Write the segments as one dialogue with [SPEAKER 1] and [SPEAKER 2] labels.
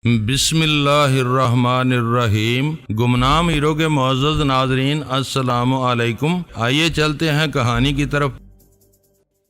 [SPEAKER 1] بسم اللہ الرحمن الرحیم۔ گمنام ہیرو کے معزز ناظرین، السلام علیکم۔ آئیے چلتے ہیں کہانی کی طرف۔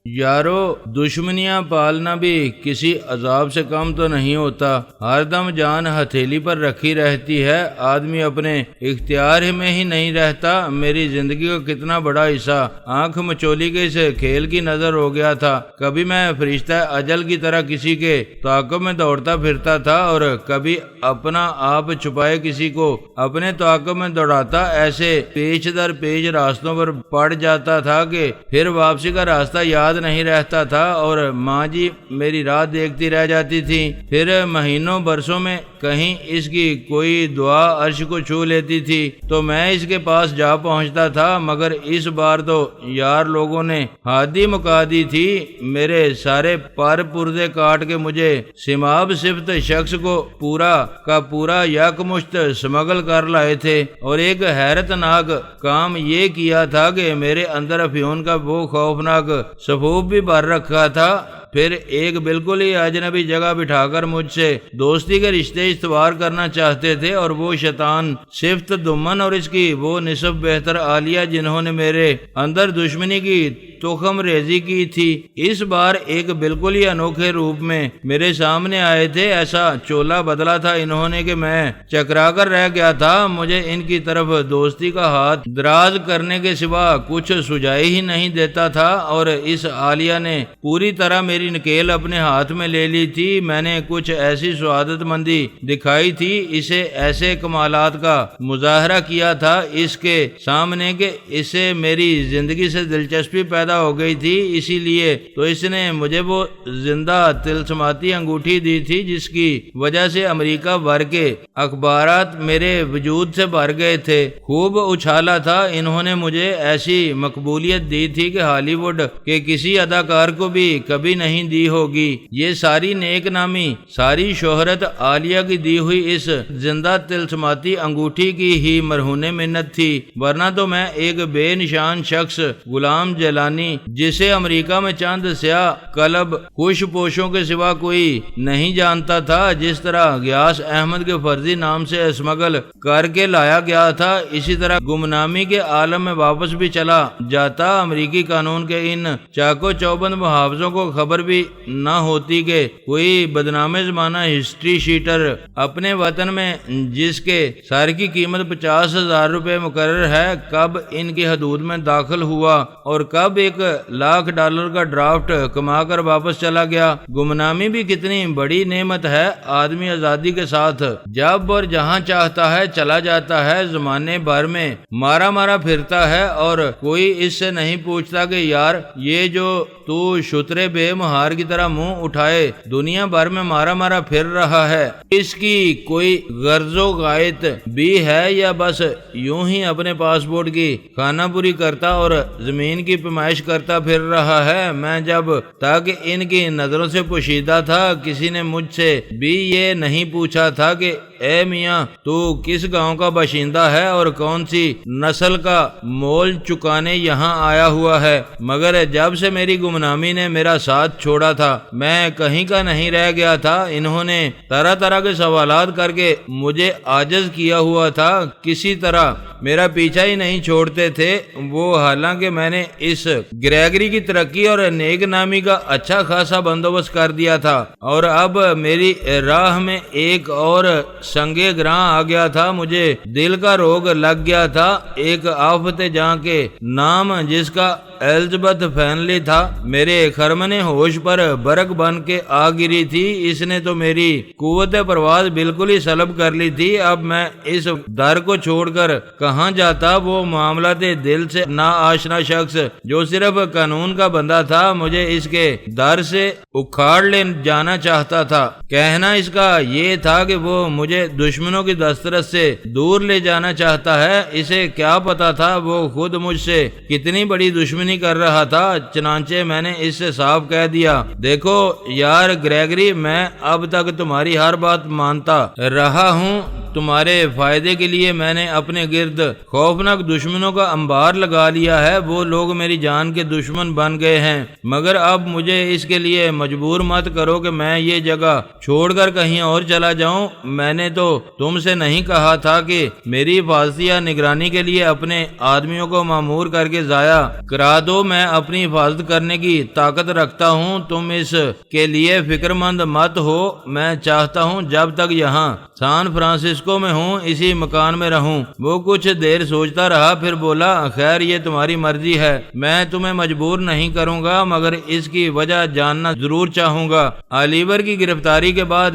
[SPEAKER 1] یارو، دشمنیاں پالنا بھی کسی عذاب سے کم تو نہیں ہوتا۔ ہر دم جان ہتھیلی پر رکھی رہتی ہے، آدمی اپنے اختیار میں ہی نہیں رہتا۔ میری زندگی کا کتنا بڑا حصہ آنکھ مچولی کے اس کھیل کی نظر ہو گیا تھا۔ کبھی میں فرشتہ اجل کی طرح کسی کے تعاقب میں دوڑتا پھرتا تھا، اور کبھی اپنا آپ چھپائے کسی کو اپنے تعاقب میں دوڑاتا۔ ایسے پیچ در پیچ راستوں پر پڑ جاتا تھا کہ پھر واپسی کا راستہ یاد نہیں رہتا تھا، اور ماں جی میری راہ دیکھتی رہ جاتی تھی۔ پھر مہینوں برسوں میں کہیں اس کی کوئی دعا عرش کو چھو لیتی تھی تو میں اس کے پاس جا پہنچتا تھا، مگر اس بار تو یار لوگوں نے حادی مکا دی تھی۔ میرے سارے پر پردے کاٹ کے مجھے سماب صفت شخص کو پورا کا پورا یکمشت سمگل کر لائے تھے، اور ایک حیرت ناک کام یہ کیا تھا کہ میرے اندر افیون کا وہ خوفناک سفوف بھی بھر رکھا تھا۔ پھر ایک بالکل ہی اجنبی جگہ بٹھا کر مجھ سے دوستی کے رشتے استوار کرنا چاہتے تھے، اور وہ شیطان صفت دمن اور اس کی وہ نصف بہتر عالیہ جنہوں نے میرے اندر دشمنی کی تخم ریزی کی تھی، اس بار ایک بالکل ہی انوکھے روپ میں میرے سامنے آئے تھے۔ ایسا چولا بدلا تھا انہوں نے کہ میں چکرا کر رہ گیا تھا۔ مجھے ان کی طرف دوستی کا ہاتھ دراز کرنے کے سوا کچھ سجائی ہی نہیں دیتا تھا، اور اس عالیہ نے پوری طرح میری نکیل اپنے ہاتھ میں لے لی تھی۔ میں نے کچھ ایسی سعادت مندی دکھائی تھی، اسے ایسے کمالات کا مظاہرہ کیا تھا اس کے سامنے کہ اسے میری زندگی سے دلچسپی پیدا ہو گئی تھی۔ اسی لیے تو اس نے مجھے وہ زندہ تلسماتی انگوٹھی دی تھی جس کی وجہ سے امریکہ بھر کے اخبارات میرے وجود سے بھر گئے تھے۔ خوب اچھالا تھا انہوں نے مجھے، ایسی مقبولیت دی تھی کہ ہالی ووڈ کے کسی اداکار کو بھی کبھی نہیں دی ہوگی۔ یہ ساری نیک نامی، ساری شہرت عالیہ کی دی ہوئی اس زندہ تلسماتی انگوٹھی کی ہی مرہون منت تھی، ورنہ تو میں ایک بے نشان شخص غلام جیلانی، جسے امریکہ میں چند سیاہ قلب خوش پوشوں کے سوا کوئی نہیں جانتا تھا، جس طرح غیاث احمد کے فرضی نام سے اسمگل کر کے لایا گیا تھا، اسی طرح گمنامی کے عالم میں واپس بھی چلا جاتا۔ امریکی قانون کے ان چاکو چوبند محافظوں کو خبر بھی نہ ہوتی کہ کوئی بدنام زمانہ ہسٹری شیٹر اپنے وطن میں، جس کے سر کی قیمت 50,000 روپے مقرر ہے، کب ان کی حدود میں داخل ہوا اور کب $1,00,000 کا ڈرافٹ کما کر واپس چلا گیا۔ گمنامی بھی کتنی بڑی نعمت ہے۔ آدمی آزادی کے ساتھ جب اور جہاں چاہتا ہے چلا جاتا ہے، زمانے بھر میں مارا پھرتا ہے، اور کوئی اس سے نہیں پوچھتا کہ یار یہ جو تو شترے بے مہار کی طرح منہ اٹھائے دنیا بھر میں مارا پھر رہا ہے، اس کی کوئی غرض و غایت بھی ہے، یا بس یوں ہی اپنے پاسپورٹ کی خانہ پوری کرتا اور زمین کی پیمائش کرتا پھر رہا ہے۔ میں جب تک ان کی نظروں سے پوشیدہ تھا، کسی نے مجھ سے بھی یہ نہیں پوچھا تھا کہ اے میاں تو کس گاؤں کا باشندہ ہے اور کون سی نسل کا مول چکانے یہاں آیا ہوا ہے، مگر جب سے میری گمنامی نے میرا ساتھ چھوڑا تھا میں کہیں کا نہیں رہ گیا تھا۔ انہوں نے طرح طرح کے سوالات کر کے مجھے عاجز کیا ہوا تھا، کسی طرح میرا پیچھا ہی نہیں چھوڑتے تھے وہ، حالانکہ میں نے اس گریگری کی ترقی اور نیک نامی کا اچھا خاصا بندوبست کر دیا تھا، اور اب میری راہ میں ایک اور سنگے گراں آ گیا تھا۔ مجھے دل کا روگ لگ گیا تھا، ایک آفت جاں کے نام جس کا الزبتھ فینلی تھا، میرے خرمن ہوش پر برق بن کے آ گری تھی۔ اس نے تو میری قوت پرواز بالکل ہی سلب کر لی تھی۔ اب میں اس در کو چھوڑ کر کہاں جاتا؟ وہ معاملات دل سے نا آشنا شخص جو صرف قانون کا بندہ تھا مجھے اس کے در سے اکھاڑ لے جانا چاہتا تھا۔ کہنا اس کا یہ تھا کہ وہ مجھے دشمنوں کی دسترس سے دور لے جانا چاہتا ہے۔ اسے کیا پتا تھا وہ خود مجھ سے کتنی بڑی دشمنی کر رہا تھا۔ چنانچہ میں نے اس سے صاف کہہ دیا، دیکھو یار گریگری، میں اب تک تمہاری ہر بات مانتا رہا ہوں، تمہارے فائدے کے لیے میں نے اپنے گرد خوفناک دشمنوں کا انبار لگا لیا ہے، وہ لوگ میری جان کے دشمن بن گئے ہیں، مگر اب مجھے اس کے لیے مجبور مت کرو کہ میں یہ جگہ چھوڑ کر کہیں اور چلا جاؤں۔ میں نے تو تم سے نہیں کہا تھا کہ میری حفاظت یا نگرانی کے لیے اپنے آدمیوں کو مامور کر کے ضائع کرا دو۔ میں اپنی حفاظت کرنے کی طاقت رکھتا ہوں، تم اس کے لیے فکر مند مت ہو۔ میں چاہتا ہوں جب تک یہاں سان فرانسسکو میں ہوں اسی مکان میں رہوں۔ وہ کچھ دیر سوچتا رہا، پھر بولا، خیر یہ تمہاری مرضی ہے، میں تمہیں مجبور نہیں کروں گا، مگر اس کی وجہ جاننا ضرور چاہوں گا۔ آلیور کی گرفتاری کے بعد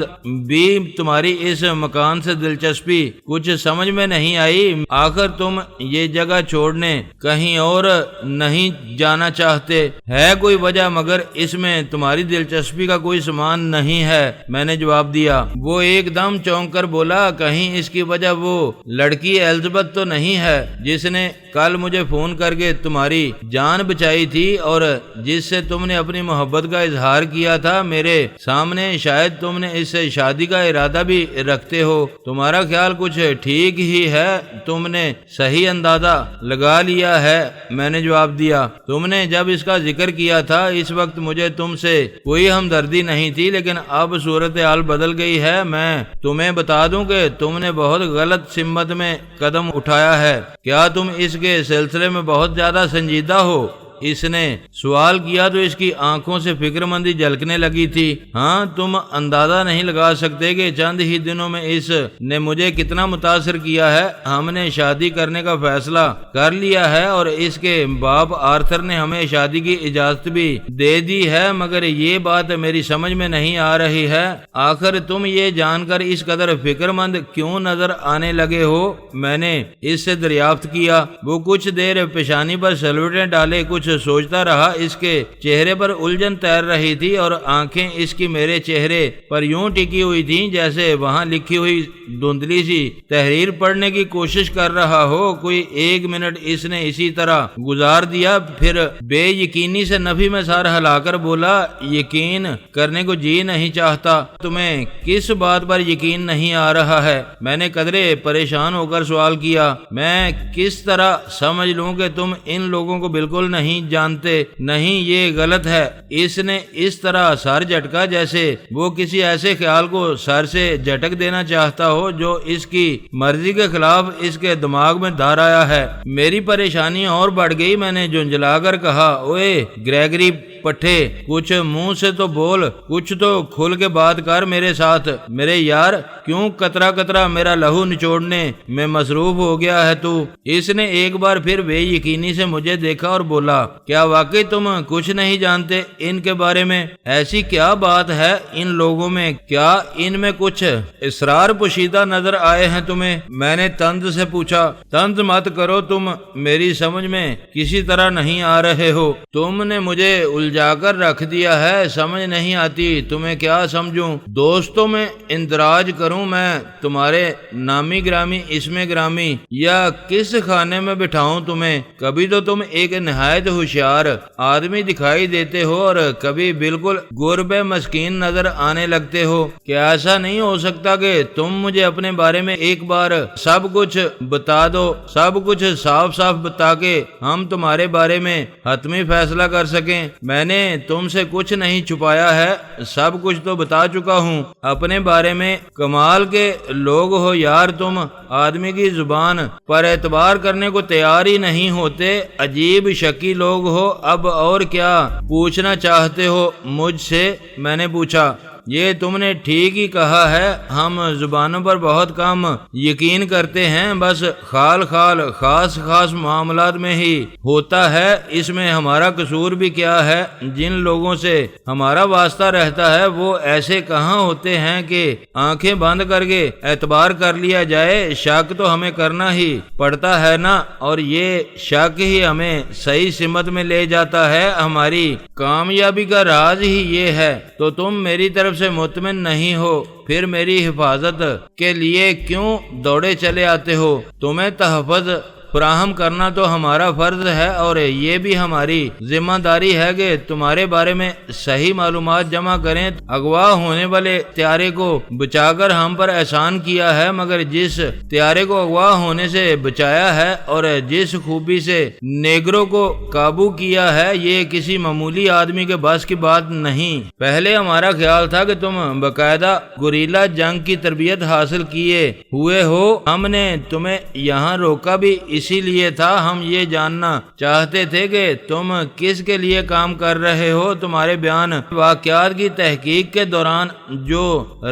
[SPEAKER 1] بھی تمہاری اس مکان سے دلچسپی کچھ سمجھ میں نہیں آئی، آخر تم یہ جگہ چھوڑنے کہیں اور نہیں جانا چاہتے، ہے کوئی وجہ؟ مگر اس میں تمہاری دلچسپی کا کوئی سامان نہیں ہے، میں نے جواب دیا۔ وہ ایک دم چونک کر بولا، کہیں اس کی وجہ وہ لڑکی الزبتھ تو نہیں ہے جس نے کل مجھے فون کر کے تمہاری جان بچائی تھی اور جس سے تم نے اپنی محبت کا اظہار کیا تھا میرے سامنے؟ شاید تم نے اس سے شادی کا ارادہ بھی رکھتے ہو۔ تمہارا خیال کچھ ٹھیک ہی ہے، تم نے صحیح اندازہ لگا لیا ہے، میں نے جواب دیا۔ تم نے جب اس کا ذکر کیا تھا اس وقت مجھے تم سے کوئی ہمدردی نہیں تھی، لیکن اب صورتحال بدل گئی ہے۔ میں تمہیں بتا دوں کہ تم نے بہت غلط سمت میں قدم اٹھایا ہے۔ کیا تم اس کے سلسلے میں بہت زیادہ سنجیدہ ہو؟ اس نے سوال کیا تو اس کی آنکھوں سے فکر مندی جھلکنے لگی تھی۔ ہاں، تم اندازہ نہیں لگا سکتے کہ چند ہی دنوں میں اس نے مجھے کتنا متاثر کیا ہے۔ ہم نے شادی کرنے کا فیصلہ کر لیا ہے اور اس کے باپ آرتھر نے ہمیں شادی کی اجازت بھی دے دی ہے، مگر یہ بات میری سمجھ میں نہیں آ رہی ہے، آخر تم یہ جان کر اس قدر فکر مند کیوں نظر آنے لگے ہو؟ میں نے اس سے دریافت کیا۔ وہ کچھ دیر پیشانی پر سلوٹیں ڈالے کچھ سوچتا رہا۔ اس کے چہرے پر الجھن تیر رہی تھی اور آنکھیں اس کی میرے چہرے پر یوں ٹکی ہوئی تھیں جیسے وہاں لکھی ہوئی دھندلی سی تحریر پڑھنے کی کوشش کر رہا ہو۔ کوئی ایک منٹ اس نے اسی طرح گزار دیا، پھر بے یقینی سے نفی میں سر ہلا کر بولا، یقین کرنے کو جی نہیں چاہتا۔ تمہیں کس بات پر یقین نہیں آ رہا ہے؟ میں نے قدرے پریشان ہو کر سوال کیا۔ میں کس طرح سمجھ لوں کہ تم ان لوگوں کو بالکل نہیں جانتے؟ نہیں، یہ غلط ہے۔ اس نے اس طرح سر جھٹکا جیسے وہ کسی ایسے خیال کو سر سے جھٹک دینا چاہتا ہو جو اس کی مرضی کے خلاف اس کے دماغ میں دھر آیا ہے۔ میری پریشانی اور بڑھ گئی۔ میں نے جھنجھلا کر کہا، اوے گریگری پٹھے، کچھ منہ سے تو بول، کچھ تو کھل کے بات کر میرے ساتھ۔ میرے یار، کیوں قطرہ قطرہ میرا لہو نچوڑنے میں مصروف ہو گیا ہے تو؟ اس نے ایک بار پھر بے یقینی سے مجھے دیکھا اور بولا، کیا واقعی تم کچھ نہیں جانتے ان کے بارے میں؟ ایسی کیا بات ہے ان لوگوں میں؟ کیا ان میں کچھ اسرار پوشیدہ نظر آئے ہیں تمہیں؟ میں نے طنز سے پوچھا۔ طنز مت کرو، تم میری سمجھ میں کسی طرح نہیں آ رہے ہو۔ تم نے مجھے الجھا کر رکھ دیا ہے، سمجھ نہیں آتی تمہیں کیا سمجھوں؟ دوستوں میں اندراج کروں میں تمہارے نامی گرامی اسم گرامی، یا کس خانے میں بٹھاؤں تمہیں؟ کبھی تو تم ایک نہایت ہوشیار آدمی دکھائی دیتے ہو اور کبھی بالکل غرب مسکین نظر آنے لگتے ہو۔ کیا ایسا نہیں ہو سکتا کہ تم مجھے اپنے بارے میں ایک بار سب کچھ بتا دو، سب کچھ صاف صاف بتا کے ہم تمہارے بارے میں حتمی فیصلہ کر سکیں؟ میں نے تم سے کچھ نہیں چھپایا ہے، سب کچھ تو بتا چکا ہوں اپنے بارے میں۔ کمال کے لوگ ہو یار تم، آدمی کی زبان پر اعتبار کرنے کو تیار ہی نہیں ہوتے، عجیب شکی لوگ ہو۔ اب اور کیا پوچھنا چاہتے ہو مجھ سے؟ میں نے پوچھا۔ یہ تم نے ٹھیک ہی کہا ہے، ہم زبانوں پر بہت کم یقین کرتے ہیں، بس خال خال خاص خاص معاملات میں ہی ہوتا ہے۔ اس میں ہمارا قصور بھی کیا ہے؟ جن لوگوں سے ہمارا واسطہ رہتا ہے وہ ایسے کہاں ہوتے ہیں کہ آنکھیں بند کر کے اعتبار کر لیا جائے؟ شک تو ہمیں کرنا ہی پڑتا ہے نا، اور یہ شک ہی ہمیں صحیح سمت میں لے جاتا ہے۔ ہماری کامیابی کا راز ہی یہ ہے۔ تو تم میری طرف سے مطمئن نہیں ہو، پھر میری حفاظت کے لیے کیوں دوڑے چلے آتے ہو؟ تمہیں تحفظ فراہم کرنا تو ہمارا فرض ہے، اور یہ بھی ہماری ذمہ داری ہے کہ تمہارے بارے میں صحیح معلومات جمع کریں۔ اغوا ہونے والے طیارے کو بچا کر ہم پر احسان کیا ہے، مگر جس طیارے کو اغوا ہونے سے بچایا ہے اور جس خوبی سے نیگروں کو قابو کیا ہے، یہ کسی معمولی آدمی کے بس کی بات نہیں۔ پہلے ہمارا خیال تھا کہ تم باقاعدہ گوریلا جنگ کی تربیت حاصل کیے ہوئے ہو۔ ہم نے تمہیں یہاں روکا بھی اسی لیے تھا، ہم یہ جاننا چاہتے تھے کہ تم کس کے لیے کام کر رہے ہو۔ تمہارے بیان واقعات کی تحقیق کے دوران جو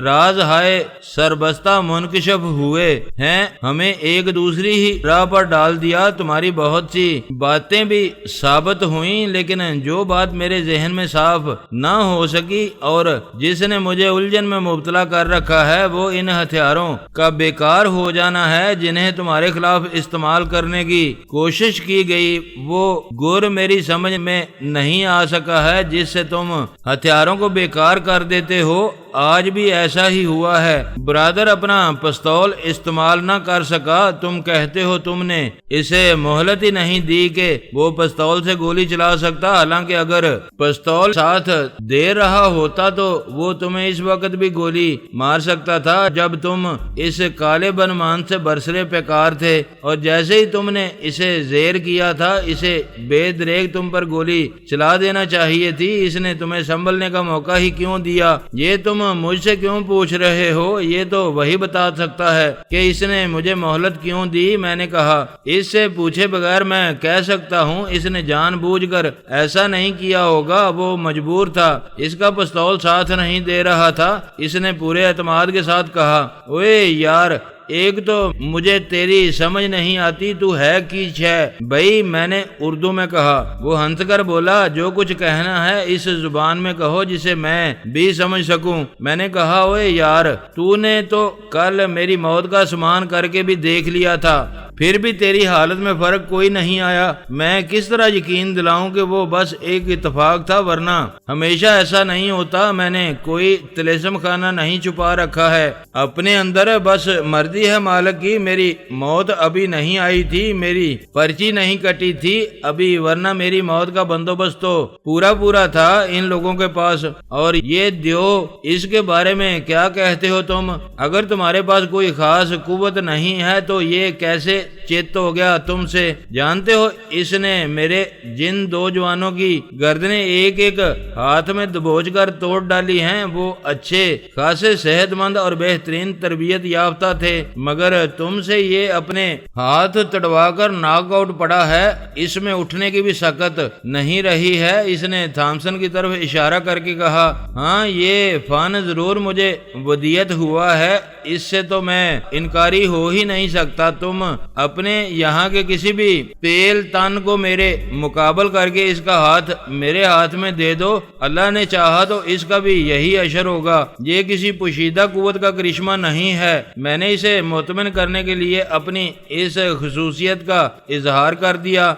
[SPEAKER 1] راز ہائے سربستہ منکشف ہوئے ہیں، ہمیں ایک دوسری ہی راہ پر ڈال دیا۔ تمہاری بہت سی باتیں بھی ثابت ہوئیں، لیکن جو بات میرے ذہن میں صاف نہ ہو سکی اور جس نے مجھے الجھن میں مبتلا کر رکھا ہے، وہ ان ہتھیاروں کا بیکار ہو جانا ہے جنہیں تمہارے خلاف استعمال کرنے کی کوشش کی گئی۔ وہ گر میری سمجھ میں نہیں آ سکا ہے جس سے تم ہتھیاروں کو بیکار کر دیتے ہو۔ آج بھی ایسا ہی ہوا ہے۔ برادر اپنا پستول استعمال نہ کر سکا، تم کہتے ہو تم نے اسے مہلت ہی نہیں دی کہ وہ پستول سے گولی چلا سکتا، حالانکہ اگر پستول ساتھ دے رہا ہوتا تو وہ تمہیں اس وقت بھی گولی مار سکتا تھا جب تم اس کالے بنمان سے برسرے پیکار تھے، اور جیسے ہی تم نے اسے زیر کیا تھا، اسے بے دریغ تم پر گولی چلا دینا چاہیے تھی۔ اس نے تمہیں سنبھلنے کا موقع ہی کیوں دیا؟ یہ تم مجھ سے کیوں پوچھ رہے ہو؟ یہ تو وہی بتا سکتا ہے کہ اس نے مجھے مہلت کیوں دی۔ میں نے کہا، اس سے پوچھے بغیر میں کہہ سکتا ہوں اس نے جان بوجھ کر ایسا نہیں کیا ہوگا، وہ مجبور تھا، اس کا پستول ساتھ نہیں دے رہا تھا۔ اس نے پورے اعتماد کے ساتھ کہا، اوے یار، ایک تو مجھے تیری سمجھ نہیں آتی، تو ہے کی ہے بھائی؟ میں نے اردو میں کہا۔ وہ ہنس کر بولا، جو کچھ کہنا ہے اس زبان میں کہو جسے میں بھی سمجھ سکوں۔ میں نے کہا، اوے یار، تو نے تو کل میری موت کا سامان کر کے بھی دیکھ لیا تھا، پھر بھی تیری حالت میں فرق کوئی نہیں آیا۔ میں کس طرح یقین دلاؤں کہ وہ بس ایک اتفاق تھا، ورنہ ہمیشہ ایسا نہیں ہوتا۔ میں نے کوئی طلسم خانہ نہیں چھپا رکھا ہے اپنے اندر، بس مرضی ہے مالک کی۔ میری موت ابھی نہیں آئی تھی، میری پرچی نہیں کٹی تھی ابھی، ورنہ میری موت کا بندوبست تو پورا تھا ان لوگوں کے پاس۔ اور یہ دیو، اس کے بارے میں کیا کہتے ہو تم؟ اگر تمہارے پاس کوئی خاص قوت نہیں ہے تو یہ کیسے چت ہو گیا تم سے؟ جانتے ہو، اس نے میرے جن دو جوانوں کی گردنیں ایک ایک ہاتھ میں دبوچ کر توڑ ڈالی ہیں۔ وہ اچھے خاصے صحت مند اور بہترین تربیت یافتہ تھے، مگر تم سے یہ اپنے ہاتھ تڑوا کر ناک آؤٹ پڑا ہے، اس میں اٹھنے کی بھی سکت نہیں رہی ہے۔ اس نے تھامسن کی طرف اشارہ کر کے کہا، ہاں، یہ فن ضرور مجھے ودیت ہوا ہے، اس سے تو میں انکاری ہو ہی نہیں سکتا۔ تم اپنے یہاں کے کسی بھی پیل تن کو میرے مقابل کر کے اس کا ہاتھ میرے ہاتھ میں دے دو، اللہ نے چاہا تو اس کا بھی یہی اشر ہوگا۔ یہ کسی پوشیدہ قوت کا کرشمہ نہیں ہے، میں نے اسے مطمئن کرنے کے لیے اپنی اس خصوصیت کا اظہار کر دیا۔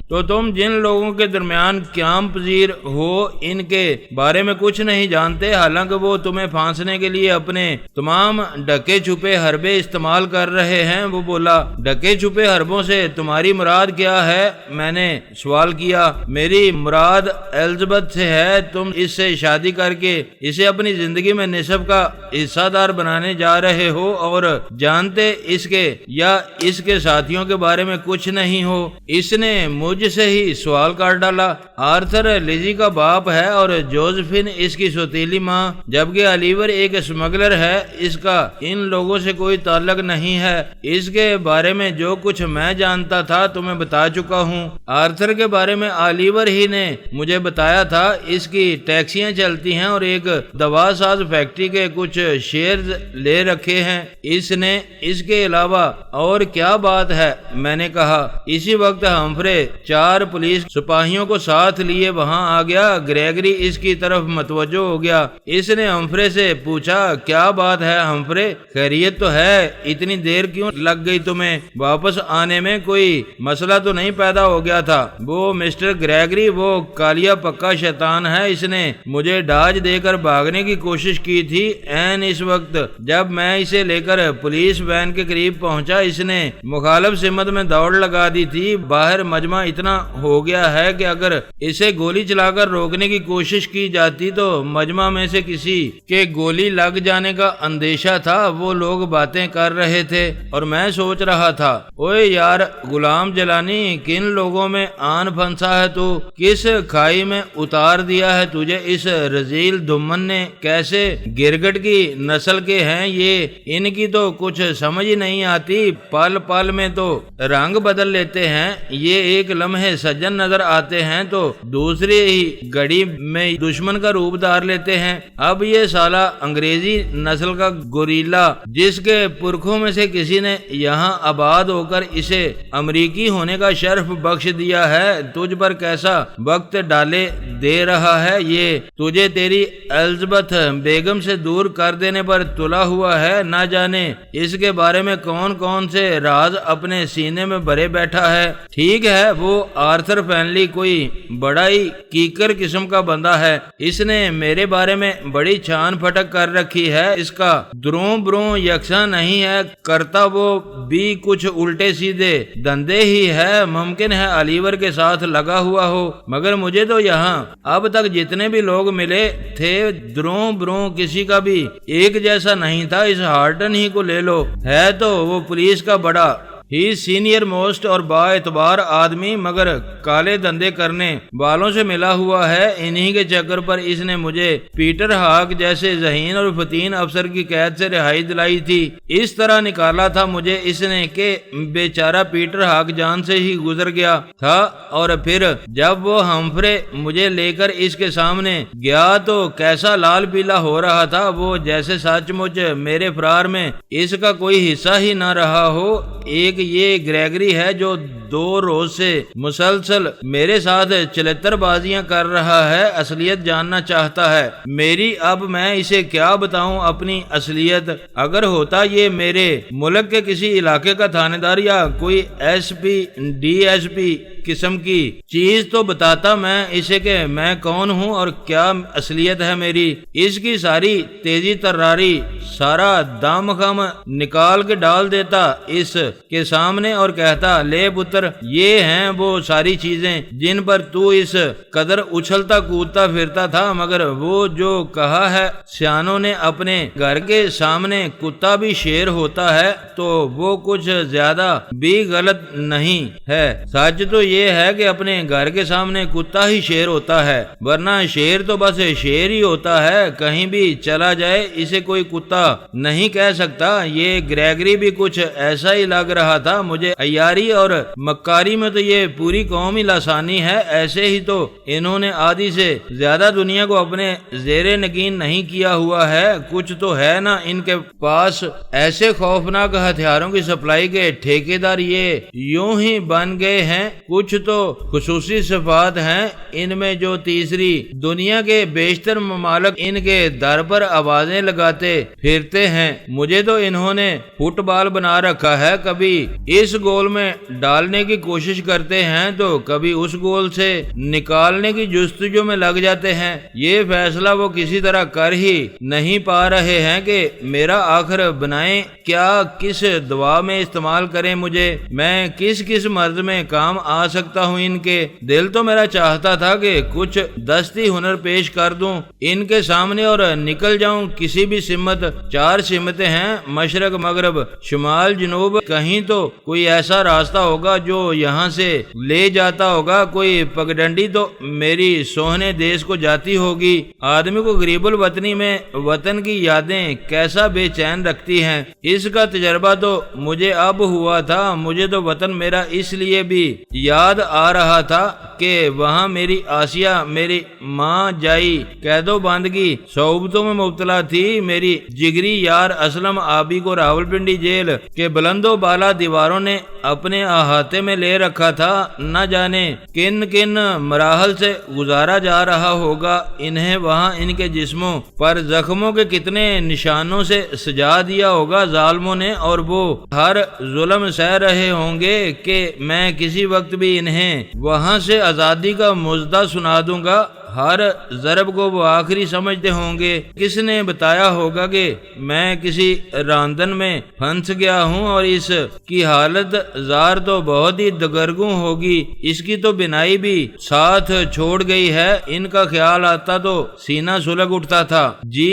[SPEAKER 1] تو تم جن لوگوں کے درمیان قیام پذیر ہو ان کے بارے میں کچھ نہیں جانتے، حالانکہ وہ تمہیں پھانسنے کے لیے اپنے تمام ڈکے چھپے حربے استعمال کر رہے ہیں۔ وہ بولا، ڈکے چھپے حربوں سے تمہاری مراد کیا ہے؟ میں نے سوال کیا۔ میری مراد الزبتھ سے ہے، تم اس سے شادی کر کے اسے اپنی زندگی میں نصب کا حصہ دار بنانے جا رہے ہو اور جانتے اس کے یا اس کے ساتھیوں کے بارے میں کچھ نہیں ہو۔ اس نے مجھ سے ہی سوال کر ڈالا۔ آرتھر لیزی کا باپ ہے اور جوزفین اس کی سوتیلی ماں، جبکہ الیور ایک اسمگلر ہے، اس کا ان لوگوں سے کوئی تعلق نہیں ہے۔ اس کے بارے میں جو کچھ میں جانتا تھا تمہیں بتا چکا ہوں۔ آرتھر کے بارے میں الیور ہی نے مجھے بتایا تھا، اس کی ٹیکسیاں چلتی ہیں اور ایک دوا ساز فیکٹری کے کچھ شیئرز لے رکھے ہیں۔ اس نے اس کے علاوہ اور کیا بات ہے؟ میں نے کہا۔ اسی وقت ہمفرے 4 پولیس سپاہیوں کو ساتھ لیے وہاں آ گیا۔ گریگری اس کی طرف متوجہ ہو گیا۔ اس نے ہمفرے سے پوچھا، کیا بات ہے ہمفرے؟ خیریت تو ہے؟ اتنی دیر کیوں لگ گئی تمہیں واپس آنے میں کوئی مسئلہ تو نہیں پیدا ہو گیا تھا؟ وہ مسٹر گریگری وہ کالیا پکا شیطان ہے، اس نے مجھے ڈاج دے کر بھاگنے کی کوشش کی تھی۔ عین اس وقت جب میں اسے لے کر پولیس وین کے قریب پہنچا اس نے مخالف سمت میں دوڑ لگا دی تھی۔ باہر مجمع اتنا ہو گیا ہے کہ اگر اسے گولی چلا کر روکنے کی کوشش کی جاتی تو مجمع میں سے کسی کے گولی لگ جانے کا اندیشہ تھا۔ وہ لوگ باتیں کر رہے تھے اور میں سوچ رہا تھا، اوے یار غلام جلانی، کن لوگوں میں آن پھنسا ہے تو؟ کس کھائی میں اتار دیا ہے تجھے اس رذیل دمن نے؟ کیسے گرگٹ کی نسل کے ہیں یہ، ان کی تو کچھ سمجھ ہی نہیں آتی، پل پل میں تو رنگ بدل لیتے ہیں۔ یہ ایک لمحے سجن نظر آتے ہیں تو دوسری ہی گھڑی میں دشمن کا روپ دھار لیتے ہیں۔ اب یہ سالہ انگریزی نسل کا گوریلا جس کے پرکھوں میں سے کسی نے یہاں آباد ہو کر اسے امریکی ہونے کا شرف بخش دیا ہے، تجھ پر کیسا وقت ڈالے دے رہا ہے یہ؟ تجھے تیری الزبتھ بیگم سے دور کر دینے پر تلا ہوا ہے، نہ جانے اس کے بارے میں کون کون سے راز اپنے سینے میں بھرے بیٹھا ہے۔ ٹھیک ہے، وہ آرتھر فینلی کوئی بڑا ہی کیکر قسم کا بندہ ہے، اس نے میرے بارے میں بڑی چھان پھٹک کر رکھی ہے، اس کا دروں بروں یکساں نہیں ہے، کرتا وہ بھی کچھ الٹے سیدھے دندے ہی ہے۔ ممکن ہے الیور کے ساتھ لگا ہوا ہو، مگر مجھے تو یہاں اب تک جتنے بھی لوگ ملے تھے دروں بروں کسی کا بھی ایک جیسا نہیں تھا۔ اس ہارٹن ہی کو لے لو، ہے تو وہ پولیس کا بڑا ہی سینئر موسٹ اور با اعتبار آدمی، مگر کالے دندے کرنے والوں سے ملا ہوا ہے۔ انہی کے چکر پر اس نے مجھے پیٹر ہاک جیسے ذہین اور فتین افسر کی قید سے رہائی دلائی تھی۔ اس طرح نکالا تھا مجھے اس نے کہ بیچارہ پیٹر ہاک جان سے ہی گزر گیا تھا، اور پھر جب وہ ہمفرے مجھے لے کر اس کے سامنے گیا تو کیسا لال پیلا ہو رہا تھا وہ، جیسے سچ مچ میرے فرار میں اس کا کوئی حصہ ہی نہ رہا ہو۔ ایک یہ گریگری ہے جو 2 روز سے مسلسل میرے ساتھ چلتر بازیاں کر رہا ہے، اصلیت جاننا چاہتا ہے میری۔ اب میں اسے کیا بتاؤں اپنی اصلیت؟ اگر ہوتا یہ میرے ملک کے کسی علاقے کا تھانے دار یا کوئی S P D S P قسم کی چیز تو بتاتا میں اسے کہ میں کون ہوں اور کیا اصلیت ہے میری۔ اس کی ساری تیزی تراری سارا دم خم نکال کے ڈال دیتا اس کے سامنے اور کہتا، لے پتر یہ ہیں وہ ساری چیزیں جن پر تو اس قدر اچھلتا کودتا پھرتا تھا، مگر وہ جو کہا ہے سیانوں نے اپنے گھر کے سامنے کتا بھی شیر ہوتا ہے تو وہ کچھ زیادہ بھی غلط نہیں ہے۔ سچ تو یہ ہے کہ اپنے گھر کے سامنے کتا ہی شیر ہوتا ہے، ورنہ شیر تو بس شیر ہی ہوتا ہے، کہیں بھی چلا جائے اسے کوئی کتا نہیں کہہ سکتا۔ یہ گریگری بھی کچھ ایسا ہی لگ رہا تھا مجھے، عیاری اور مکاری میں تو یہ پوری قوم ہی لسانی ہے، ایسے ہی تو انہوں نے آدھی سے زیادہ دنیا کو اپنے زیر نگین نہیں کیا ہوا ہے۔ کچھ تو ہے نا ان کے پاس ایسے خوفناک ہتھیاروں کی سپلائی کے ٹھیکیدار، یہ یوں ہی بن گئے ہیں۔ کچھ تو خصوصی صفات ہیں ان میں جو تیسری دنیا کے بیشتر ممالک ان کے در پر آوازیں لگاتے پھرتے ہیں۔ مجھے تو انہوں نے فٹ بال بنا رکھا ہے، کبھی اس گول میں ڈالنے کی کوشش کرتے ہیں تو کبھی اس گول سے نکالنے کی جستجو میں لگ جاتے ہیں۔ یہ فیصلہ وہ کسی طرح کر ہی نہیں پا رہے ہیں کہ میرا آخر بنائیں کیا، کس دعا میں استعمال کریں مجھے، میں کس کس مرض میں کام آ سکتا ہوں ان کے۔ دل تو میرا چاہتا تھا کہ کچھ دستی ہنر پیش کر دوں ان کے سامنے اور نکل جاؤں کسی بھی سمت۔ 4 سمتیں ہیں، مشرق مغرب شمال جنوب، کہیں تو کوئی ایسا راستہ ہوگا جو یہاں سے لے جاتا ہوگا، کوئی پگڈنڈی تو میری سوہنے دیس کو جاتی ہوگی۔ آدمی کو غریب الوطنی میں وطن کی یادیں کیسا بے چین رکھتی ہیں، اس کا تجربہ تو مجھے اب ہوا تھا۔ مجھے تو وطن میرا اس لیے بھی یاد آ رہا تھا کہ وہاں میری آسیہ میری ماں جائی قید و بندگی صعوبتوں میں مبتلا تھی۔ میری جگری یار اسلم آبی کو راولپنڈی جیل کے بلند و بالا دیواروں نے اپنے احاطے میں لے رکھا تھا۔ نہ جانے کن کن مراحل سے گزارا جا رہا ہوگا، انہیں وہاں ان کے جسموں پر زخموں کے کتنے نشانوں سے سجا دیا ہوگا ظالموں نے، اور وہ ہر ظلم سہ رہے ہوں گے کہ میں کسی وقت بھی انہیں وہاں سے آزادی کا مژدہ سنا دوں گا۔ ہر ضرب کو وہ آخری سمجھتے ہوں گے۔ کس نے بتایا ہوگا کہ میں کسی راندن میں پھنس گیا ہوں، اور اس کی حالت زار تو بہت ہی دگرگوں ہوگی، اس کی تو بینائی بھی ساتھ چھوڑ گئی ہے۔ ان کا خیال آتا تو سینہ سلگ اٹھتا تھا، جی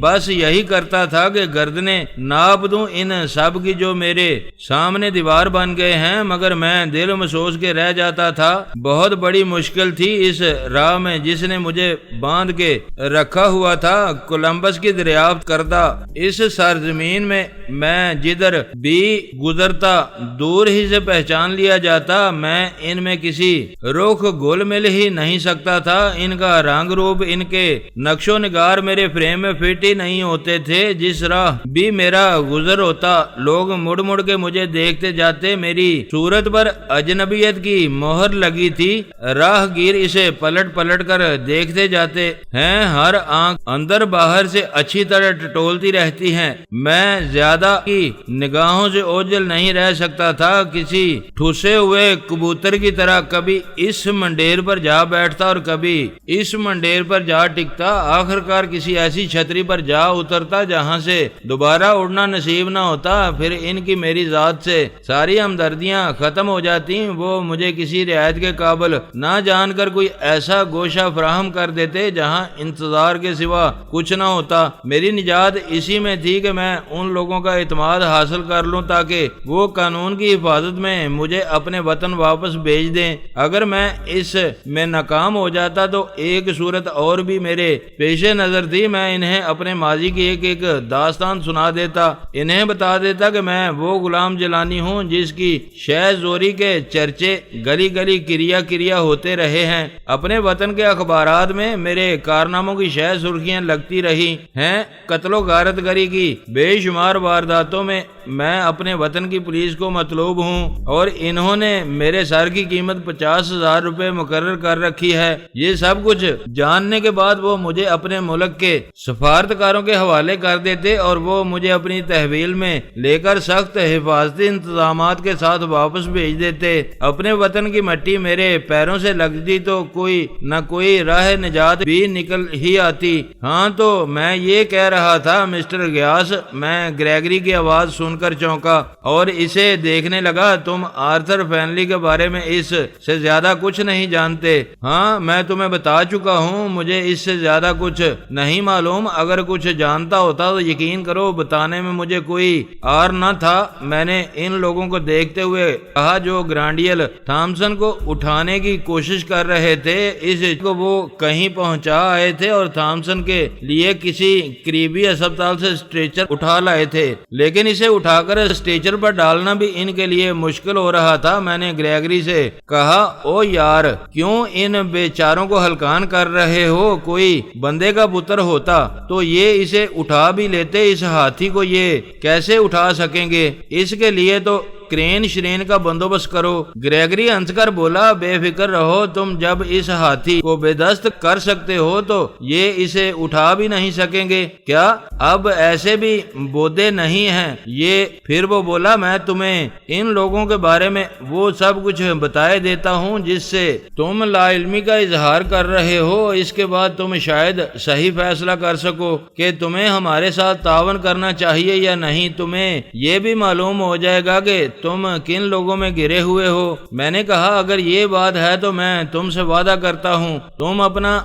[SPEAKER 1] بس یہی کرتا تھا کہ گردنیں ناپ دوں ان سب کی جو میرے سامنے دیوار بن گئے ہیں، مگر میں دل مسوس کے رہ جاتا تھا۔ بہت بڑی مشکل تھی اس راہ میں جس نے مجھے باندھ کے رکھا ہوا تھا۔ کولمبس کی دریافت کردہ اس سرزمین میں جدھر بھی گزرتا دور ہی سے پہچان لیا جاتا۔ میں ان میں کسی رخ گل مل ہی نہیں سکتا تھا۔ ان کا رنگ روپ، ان کے نقش و نگار میرے فریم میں فٹ ہی نہیں ہوتے تھے۔ جس راہ بھی میرا گزر ہوتا لوگ مڑ مڑ کے مجھے دیکھتے جاتے۔ میری صورت پر اجنبیت کی مہر لگی تھی۔ راہ گیر اسے پلٹ پلٹ کر دیکھتے جاتے ہیں، ہر آنکھ اندر باہر سے اچھی طرح ٹٹولتی رہتی ہیں۔ میں زیادہ کی نگاہوں سے اوجھل نہیں رہ سکتا تھا، کسی ٹھسے ہوئے کبوتر کی طرح کبھی اس منڈیر پر جا بیٹھتا اور کبھی اس منڈیر پر جا ٹکتا، آخر کار کسی ایسی چھتری پر جا اترتا جہاں سے دوبارہ اڑنا نصیب نہ ہوتا۔ پھر ان کی میری ذات سے ساری ہمدردیاں ختم ہو جاتی، وہ مجھے کسی رعایت کے قابل نہ جان کر کوئی ایسا گوشہ فراہم کر دیتے جہاں انتظار کے سوا کچھ نہ ہوتا۔ میری نجات اسی میں تھی کہ میں ان لوگوں کا اعتماد حاصل کر لوں تاکہ وہ قانون کی حفاظت میں مجھے اپنے وطن واپس بھیج دیں۔ اگر میں اس میں ناکام ہو جاتا تو ایک صورت اور بھی میرے پیش نظر تھی، میں انہیں اپنے ماضی کی ایک ایک داستان سنا دیتا، انہیں بتا دیتا کہ میں وہ غلام جیلانی ہوں جس کی شہ زوری کے چرچے گلی گلی کریا کریا ہوتے رہے ہیں۔ اپنے وطن کے اخبارات میں میرے کارناموں کی شہ سرخیاں لگتی رہی ہیں۔ قتل و غارت گری کی بے شمار وارداتوں میں میں اپنے وطن کی پولیس کو مطلوب ہوں، اور انہوں نے میرے سر کی قیمت 50,000 روپے مقرر کر رکھی ہے۔ یہ سب کچھ جاننے کے بعد وہ مجھے اپنے ملک کے سفارتکاروں کے حوالے کر دیتے، اور وہ مجھے اپنی تحویل میں لے کر سخت حفاظتی انتظامات کے ساتھ واپس بھیج دیتے۔ اپنے وطن کی مٹی میرے پیروں سے لگتی تو کوئی نہ کوئی راہ نجات بھی نکل ہی آتی۔ ہاں تو میں یہ کہہ رہا تھا مسٹر گیاس، میں گریگری کی آواز سن کر چونکا اور اسے دیکھنے لگا۔ تم آرتھر فینلی کے بارے میں اس سے زیادہ کچھ نہیں جانتے؟ ہاں میں تمہیں بتا چکا ہوں، مجھے اس سے زیادہ کچھ نہیں معلوم۔ اگر کچھ جانتا ہوتا تو یقین کرو بتانے میں مجھے کوئی آر نہ تھا۔ میں نے ان لوگوں کو دیکھتے ہوئے کہا جو گرانڈیل تھامسن کو اٹھانے کی کوشش کر رہے تھے۔ اس کو وہ کہیں پہنچا آئے تھے اور تھامسن کے لیے کسی قریبی اسپتال سے اسٹریچر اٹھا لائے تھے، لیکن اسے اٹھا کر اسٹریچر پر ڈالنا بھی ان کے لیے مشکل ہو رہا تھا۔ میں نے گریگری سے کہا، او یار کیوں ان بیچاروں کو ہلکان کر رہے ہو؟ کوئی بندے کا پتر ہوتا تو یہ اسے اٹھا بھی لیتے، اس ہاتھی کو یہ کیسے اٹھا سکیں گے؟ اس کے لیے تو کرین شرین کا بندوبست کرو۔ گریگری ہنس کر بولا، بے فکر رہو، تم جب اس ہاتھی کو بے دست کر سکتے ہو تو یہ اسے اٹھا بھی نہیں سکیں گے کیا؟ اب ایسے بھی بودے نہیں ہیں یہ۔ پھر وہ بولا، میں تمہیں ان لوگوں کے بارے میں وہ سب کچھ بتائے دیتا ہوں جس سے تم لا علمی کا اظہار کر رہے ہو، اس کے بعد تم شاید صحیح فیصلہ کر سکو کہ تمہیں ہمارے ساتھ تعاون کرنا چاہیے یا نہیں۔ تمہیں یہ بھی معلوم ہو جائے گا کہ تم کن لوگوں میں گرے ہوئے ہو۔ میں نے کہا، اگر یہ بات ہے تو میں تم سے وعدہ کرتا ہوں تم اپنا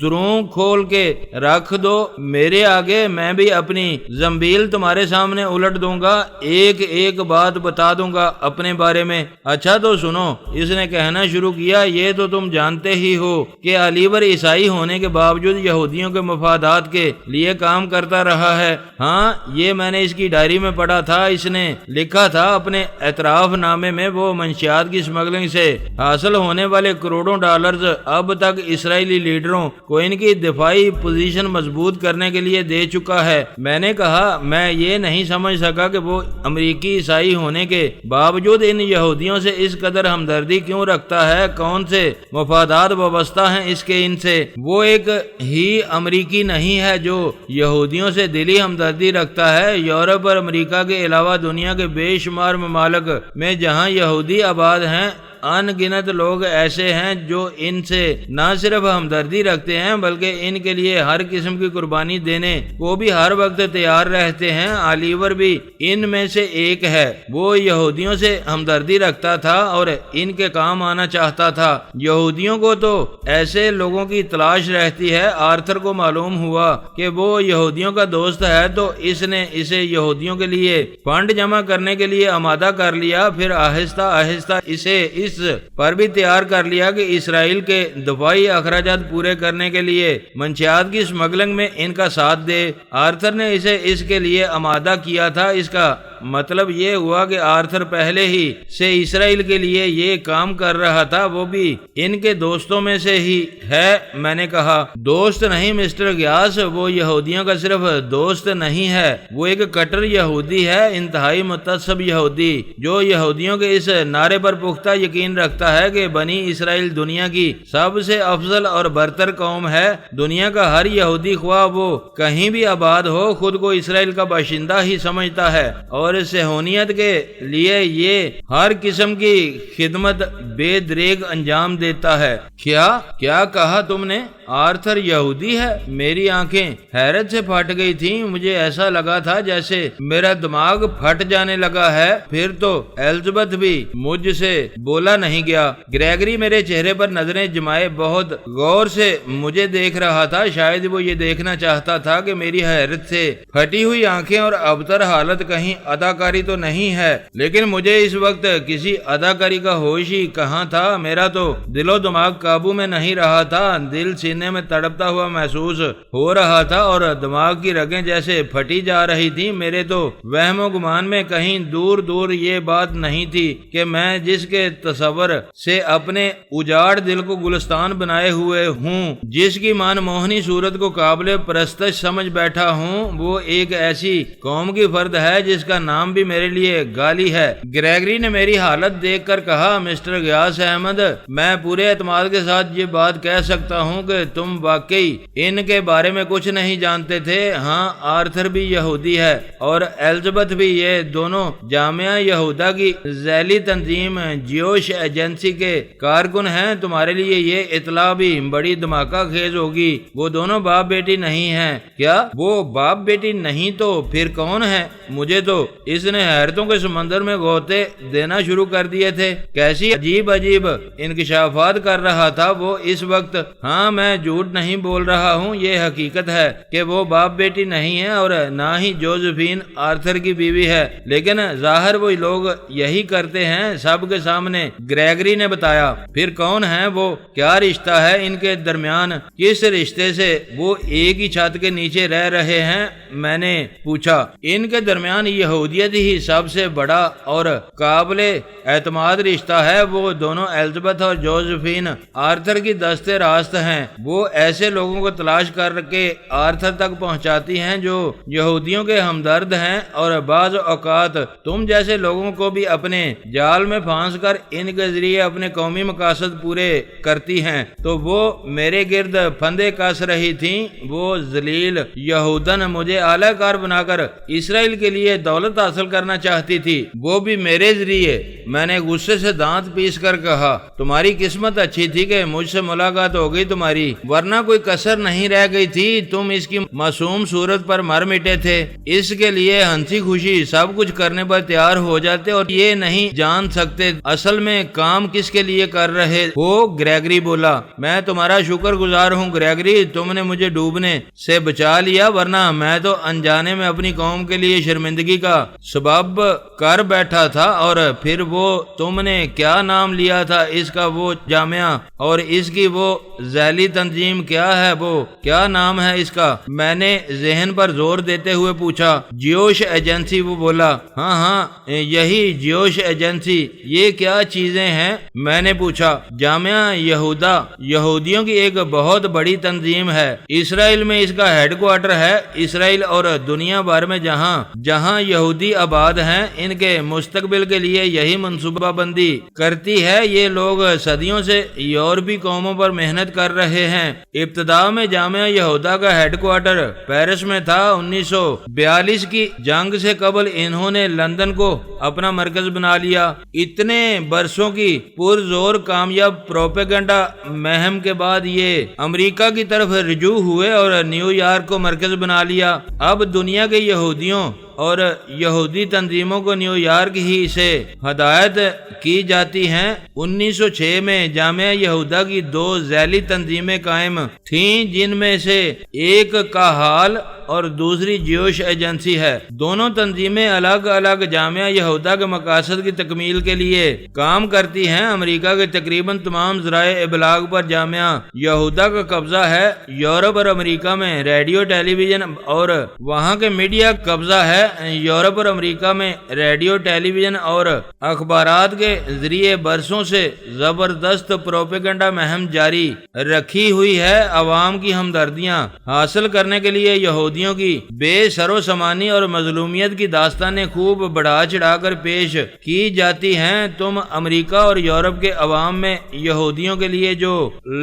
[SPEAKER 1] دروں کھول کے رکھ دو میرے آگے، میں بھی اپنی زنبیل تمہارے سامنے الٹ دوں گا، ایک ایک بات بتا دوں گا اپنے بارے میں۔ اچھا تو سنو، اس نے کہنا شروع کیا، یہ تو تم جانتے ہی ہو کہ علیور عیسائی ہونے کے باوجود یہودیوں کے مفادات کے لیے کام کرتا رہا ہے۔ ہاں یہ میں نے اس کی ڈائری میں پڑھا تھا، اس نے لکھا تھا اپنے اپنے اعتراف نامے میں وہ منشیات کی اسمگلنگ سے حاصل ہونے والے کروڑوں ڈالرز اب تک اسرائیلی لیڈروں کو ان کی دفاعی پوزیشن مضبوط کرنے کے لیے دے چکا ہے۔ میں نے کہا میں یہ نہیں سمجھ سکا کہ وہ امریکی عیسائی ہونے کے باوجود ان یہودیوں سے اس قدر ہمدردی کیوں رکھتا ہے، کون سے مفادات وابستہ ہیں اس کے ان سے۔ وہ ایک ہی امریکی نہیں ہے جو یہودیوں سے دلی ہمدردی رکھتا ہے۔ یورپ اور امریکہ کے علاوہ دنیا کے بے شمار ممالک میں جہاں یہودی آباد ہیں، ان گنت لوگ ایسے ہیں جو ان سے نہ صرف ہمدردی رکھتے ہیں بلکہ ان کے لیے ہر قسم کی قربانی دینے کو بھی ہر وقت تیار رہتے ہیں۔ آلیور بھی ان میں سے ایک ہے۔ وہ یہودیوں سے ہمدردی رکھتا تھا اور ان کے کام آنا چاہتا تھا۔ یہودیوں کو تو ایسے لوگوں کی تلاش رہتی ہے۔ آرتھر کو معلوم ہوا کہ وہ یہودیوں کا دوست ہے تو اس نے اسے یہودیوں کے لیے فنڈ جمع کرنے کے لیے آمادہ کر لیا، پھر آہستہ آہستہ اسے اس پر بھی تیار کر لیا کہ اسرائیل کے دفاعی اخراجات پورے کرنے کے لیے منشیات کی اسمگلنگ میں ان کا ساتھ دے۔ آرتھر نے اسے اس کے لیے آمادہ کیا تھا۔ اس کا مطلب یہ ہوا کہ آرتھر پہلے ہی سے اسرائیل کے لیے یہ کام کر رہا تھا، وہ بھی ان کے دوستوں میں سے ہی ہے۔ میں نے کہا دوست نہیں مسٹر گیاس، وہ یہودیوں کا صرف دوست نہیں ہے، وہ ایک کٹر یہودی ہے، انتہائی متعصب یہودی جو یہودیوں کے اس نعرے پر پختہ یقین رکھتا ہے کہ بنی اسرائیل دنیا کی سب سے افضل اور برتر قوم ہے۔ دنیا کا ہر یہودی خواہ وہ کہیں بھی آباد ہو خود کو اسرائیل کا باشندہ ہی سمجھتا ہے اور صہیونیت کے لیے یہ ہر قسم کی خدمت بے دریغ انجام دیتا ہے۔ کیا کہا تم نے؟ آرتھر یہودی ہے؟ میری آنکھیں حیرت سے پھٹ گئی تھیں۔ مجھے ایسا لگا تھا جیسے میرا دماغ پھٹ جانے لگا ہے۔ پھر تو الزبتھ بھی مجھ سے بولا نہیں گیا۔ گریگری میرے چہرے پر نظریں جمائے بہت غور سے مجھے دیکھ رہا تھا۔ شاید وہ یہ دیکھنا چاہتا تھا کہ میری حیرت سے پھٹی ہوئی آنکھیں اور ابتر حالت کہیں اداکاری تو نہیں ہے، لیکن مجھے اس وقت کسی اداکاری کا ہوش ہی کہاں تھا۔ میرا تو دل و دماغ قابو میں نہیں رہا تھا۔ دل سینے میں تڑپتا ہوا محسوس ہو رہا تھا اور دماغ کی رگیں جیسے پھٹی جا رہی تھی۔ میرے تو وہم و گمان میں کہیں دور دور یہ بات نہیں تھی کہ میں جس کے تصور سے اپنے اجاڑ دل کو گلستان بنائے ہوئے ہوں، جس کی مان موہنی صورت کو قابل پرستش سمجھ بیٹھا ہوں، وہ ایک ایسی قوم کی فرد ہے جس کا نام بھی میرے لیے گالی ہے۔ گریگری نے میری حالت دیکھ کر کہا مسٹر غیاث احمد، میں پورے اعتماد کے ساتھ یہ بات کہہ سکتا ہوں کہ تم واقعی ان کے بارے میں کچھ نہیں جانتے تھے۔ ہاں، آرتھر بھی یہودی ہے اور الزبتھ بھی، یہ دونوں جامعہ یہودا کی ذیلی تنظیم جیوش ایجنسی کے کارکن ہیں۔ تمہارے لیے یہ اطلاع بھی بڑی دھماکہ خیز ہوگی، وہ دونوں باپ بیٹی نہیں ہیں۔ کیا وہ باپ بیٹی نہیں تو پھر کون ہے؟ مجھے تو اس نے حیرتوں کے سمندر میں غوطے دینا شروع کر دیے تھے۔ کیسی عجیب عجیب انکشافات کر رہا تھا وہ اس وقت۔ ہاں، میں جھوٹ نہیں بول رہا ہوں، یہ حقیقت ہے کہ وہ باپ بیٹی نہیں ہے اور نہ ہی جوزفین آرتھر کی بیوی ہے، لیکن ظاہر وہ لوگ یہی کرتے ہیں سب کے سامنے۔ گریگری نے بتایا۔ پھر کون ہے وہ؟ کیا رشتہ ہے ان کے درمیان؟ کس رشتے سے وہ ایک ہی چھت کے نیچے رہ رہے ہیں؟ میں نے پوچھا۔ ان کے درمیان یہودیت ہی سب سے بڑا اور قابل اعتماد رشتہ ہے۔ وہ دونوں الزبتھ اور جوزفین آرتھر کی دست راست ہیں۔ وہ ایسے لوگوں کو تلاش کر کے آرتھر تک پہنچاتی ہیں جو یہودیوں کے ہمدرد ہیں اور بعض اوقات تم جیسے لوگوں کو بھی اپنے جال میں پھانس کر ان کے ذریعے اپنے قومی مقاصد پورے کرتی ہیں۔ تو وہ میرے گرد پھندے کس رہی تھیں۔ وہ ذلیل یہودن مجھے اعلی کار بنا کر اسرائیل کے لیے دولت حاصل کرنا چاہتی تھی، وہ بھی میرے ذریعے۔ میں نے غصے سے دانت پیس کر کہا تمہاری قسمت اچھی تھی کہ مجھ سے ملاقات ہو گئی تمہاری، ورنہ کوئی کسر نہیں رہ گئی تھی۔ تم اس کی معصوم صورت پر مر مٹے تھے، اس کے لیے ہنسی خوشی سب کچھ کرنے پر تیار ہو جاتے اور یہ نہیں جان سکتے اصل میں کام کس کے لیے کر رہے ہو۔ گریگری بولا۔ میں تمہارا شکر گزار ہوں گریگری، تم نے مجھے ڈوبنے سے بچا لیا، ورنہ میں تو انجانے میں اپنی قوم کے لیے شرمندگی کا سبب کر بیٹھا تھا، اور پھر وہ تم نے کیا نام لیا تھا اس کا وہ جامعہ، اور اس کی وہ ذیلی تنظیم کیا ہے، وہ کیا نام ہے اس کا؟ میں نے ذہن پر زور دیتے ہوئے پوچھا۔ جیوش ایجنسی، وہ بولا۔ ہاں ہاں یہی جیوش ایجنسی۔ یہ کیا چیزیں ہیں؟ میں نے پوچھا۔ جامعہ یہودا یہودیوں کی ایک بہت بڑی تنظیم ہے، اسرائیل میں اس کا ہیڈ کوارٹر ہے۔ اسرائیل اور دنیا بھر میں جہاں جہاں یہودی آباد ہیں، ان کے مستقبل کے لیے یہی منصوبہ بندی کرتی ہے۔ یہ لوگ صدیوں سے یورپی قوموں پر محنت کر رہے ہیں۔ ابتدا میں جامعہ یہودا کا ہیڈ کوارٹر پیرس میں تھا۔ 1942 کی جنگ سے قبل انہوں نے لندن کو اپنا مرکز بنا لیا۔ اتنے برسوں کی پرزور کامیاب پروپیگنڈا مہم کے بعد یہ امریکہ کی طرف رجوع ہوئے اور نیو یارک کو مرکز بنا لیا۔ اب دنیا کے یہودیوں اور یہودی تنظیموں کو نیو یارک ہی سے ہدایت کی جاتی ہیں۔ 1906 میں جامعہ یہودا کی 2 ذیلی تنظیمیں قائم تھیں، جن میں سے ایک کا حال اور دوسری جیوش ایجنسی ہے۔ دونوں تنظیمیں الگ الگ جامعہ یہودا کے مقاصد کی تکمیل کے لیے کام کرتی ہیں۔ امریکہ کے تقریباً تمام ذرائع ابلاغ پر جامعہ یہودا کا قبضہ ہے۔ یورپ اور امریکہ میں ریڈیو، ٹیلی ویژن اور وہاں کے میڈیا قبضہ ہے۔ یورپ اور امریکہ میں ریڈیو، ٹیلی ویژن اور اخبارات کے ذریعے برسوں سے زبردست پروپیگنڈا مہم جاری رکھی ہوئی ہے۔ عوام کی ہمدردیاں حاصل کرنے کے لیے یہودیوں کی بے سر و سامانی اور مظلومیت کی داستانیں خوب بڑھا چڑھا کر پیش کی جاتی ہیں۔ تم امریکہ اور یورپ کے عوام میں یہودیوں کے لیے جو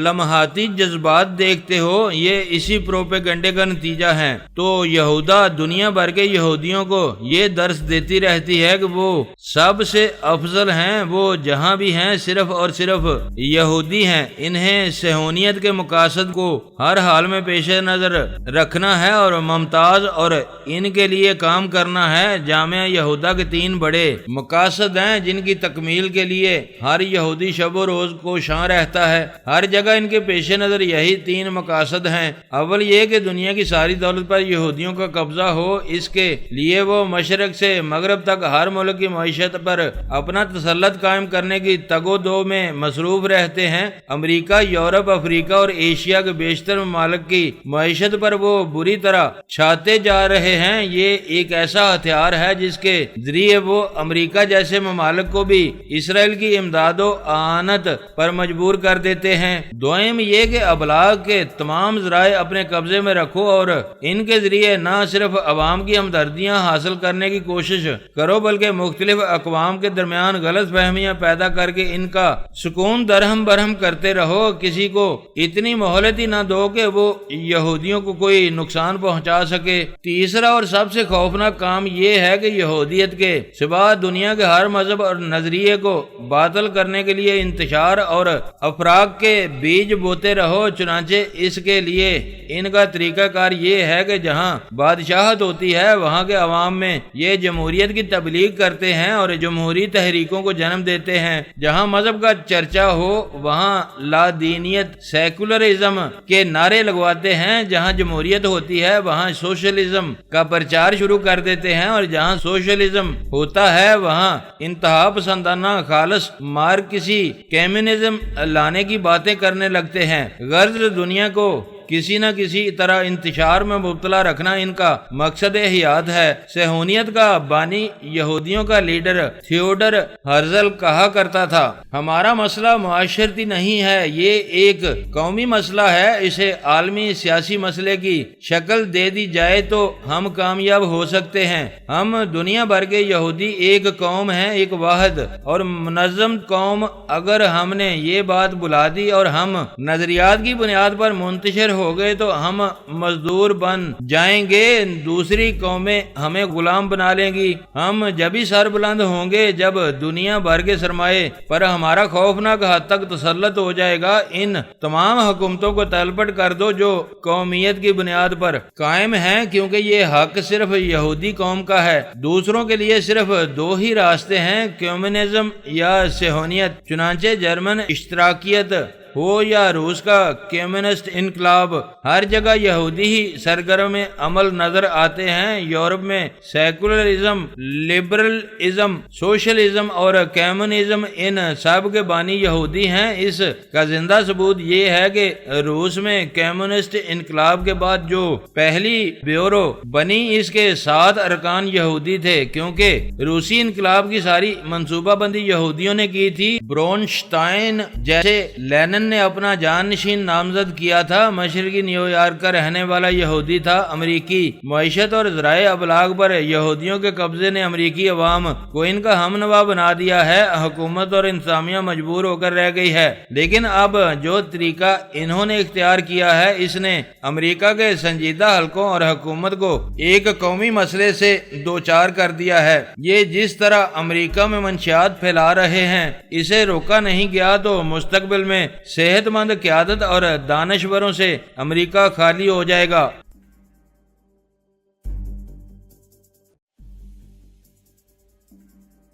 [SPEAKER 1] لمحاتی جذبات دیکھتے ہو، یہ اسی پروپیگنڈے کا نتیجہ ہے۔ تو یہودا دنیا بھر کے یہودیوں کو یہ درس دیتی رہتی ہے کہ وہ سب سے افضل ہیں، وہ جہاں بھی ہیں صرف اور صرف یہودی ہیں۔ انہیں صہیونیت کے مقاصد کو ہر حال میں پیش نظر رکھنا ہے اور ممتاز اور ان کے لیے کام کرنا ہے۔ جامعہ یہودا کے 3 بڑے مقاصد ہیں جن کی تکمیل کے لیے ہر یہودی شب و روز کوشاں رہتا ہے۔ ہر جگہ ان کے پیش نظر یہی 3 مقاصد ہیں۔ اول یہ کہ دنیا کی ساری دولت پر یہودیوں کا قبضہ ہو، اس کے لیے وہ مشرق سے مغرب تک ہر ملک کی معیشت پر اپنا تسلط قائم کرنے کی تگ و دو میں مصروف رہتے ہیں۔ امریکہ، یورپ، افریقہ اور ایشیا کے بیشتر ممالک کی معیشت پر وہ بری طرح چھاتے جا رہے ہیں۔ یہ ایک ایسا ہتھیار ہے جس کے ذریعے وہ امریکہ جیسے ممالک کو بھی اسرائیل کی امداد و اعانت پر مجبور کر دیتے ہیں۔ دوئم یہ کہ ابلاغ کے تمام ذرائع اپنے قبضے میں رکھو اور ان کے ذریعے نہ صرف عوام کی ہمدردیاں حاصل کرنے کی کوشش کرو بلکہ مختلف اقوام کے درمیان غلط فہمیاں پیدا کر کے ان کا سکون درہم برہم کرتے رہو۔ کسی کو اتنی مہلت ہی نہ دو کہ وہ یہودیوں کو کوئی نقصان پہنچا سکے۔ تیسرا اور سب سے خوفناک کام یہ ہے کہ یہودیت کے سوا دنیا کے ہر مذہب اور نظریے کو باطل کرنے کے لیے انتشار اور افراق کے بیج بوتے رہو۔ چنانچہ اس کے لیے ان کا طریقہ کار یہ ہے کہ جہاں بادشاہت ہوتی ہے وہاں کے عوام میں یہ جمہوریت کی تبلیغ کرتے ہیں اور جمہوری تحریکوں کو جنم دیتے ہیں۔ جہاں مذہب کا چرچا ہو وہاں لا دینیت، سیکولرزم کے نعرے لگواتے ہیں۔ جہاں جمہوریت ہوتی ہے وہاں سوشلزم کا پرچار شروع کر دیتے ہیں، اور جہاں سوشلزم ہوتا ہے وہاں انتہا پسندانہ خالص مارکسی کمیونزم لانے کی باتیں کرنے لگتے ہیں۔ غرض دنیا کو کسی نہ کسی طرح انتشار میں مبتلا رکھنا ان کا مقصد حیات ہے۔ صہیونیت کا بانی یہودیوں کا لیڈر تھیوڈر ہرزل کہا کرتا تھا، ہمارا مسئلہ معاشرتی نہیں ہے، یہ ایک قومی مسئلہ ہے۔ اسے عالمی سیاسی مسئلے کی شکل دے دی جائے تو ہم کامیاب ہو سکتے ہیں۔ ہم دنیا بھر کے یہودی ایک قوم ہیں، ایک واحد اور منظم قوم۔ اگر ہم نے یہ بات بلا دی اور ہم نظریات کی بنیاد پر منتشر ہو گئے تو ہم مزدور بن جائیں گے، دوسری قومیں ہمیں غلام بنا لیں گی۔ ہم جبھی سر بلند ہوں گے جب دنیا بھر کے سرمایے پر ہمارا خوفناک حد تک تسلط ہو جائے گا۔ ان تمام حکومتوں کو تلپٹ کر دو جو قومیت کی بنیاد پر قائم ہیں، کیونکہ یہ حق صرف یہودی قوم کا ہے۔ دوسروں کے لیے صرف 2 ہی راستے ہیں، کمیونزم یا صہیونیت۔ چنانچہ جرمن اشتراکیت ہو یا روس کا کمیونسٹ انقلاب، ہر جگہ یہودی ہی سرگرم عمل نظر آتے ہیں۔ یورپ میں سیکولرزم، لبرلزم، سوشلزم اور کمیونزم، ان سب کے بانی یہودی ہیں۔ اس کا زندہ ثبوت یہ ہے کہ روس میں کمیونسٹ انقلاب کے بعد جو پہلی بیورو بنی، اس کے 7 ارکان یہودی تھے، کیونکہ روسی انقلاب کی ساری منصوبہ بندی یہودیوں نے کی تھی۔ برونشتائن جیسے لینن نے اپنا جانشین نامزد کیا تھا، مشرقی نیو یارک کا رہنے والا یہودی تھا۔ امریکی معیشت اور ذرائع ابلاغ پر یہودیوں کے قبضے نے امریکی عوام کو ان کا ہم نوا بنا دیا ہے۔ حکومت اور انتظامیہ مجبور ہو کر رہ گئی ہے، لیکن اب جو طریقہ انہوں نے اختیار کیا ہے، اس نے امریکہ کے سنجیدہ حلقوں اور حکومت کو ایک قومی مسئلے سے دوچار کر دیا ہے۔ یہ جس طرح امریکہ میں منشیات پھیلا رہے ہیں، اسے روکا نہیں گیا تو مستقبل میں صحت مند قیادت اور دانشوروں سے امریکہ خالی ہو جائے گا۔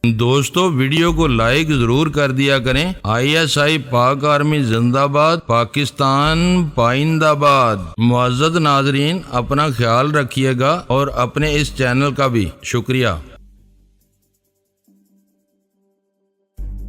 [SPEAKER 1] دوستو، ویڈیو کو لائک ضرور کر دیا کریں۔ ISI پاک آرمی زندہ باد، پاکستان پائندہ باد۔ معزز ناظرین، اپنا خیال رکھیے گا اور اپنے اس چینل کا بھی شکریہ۔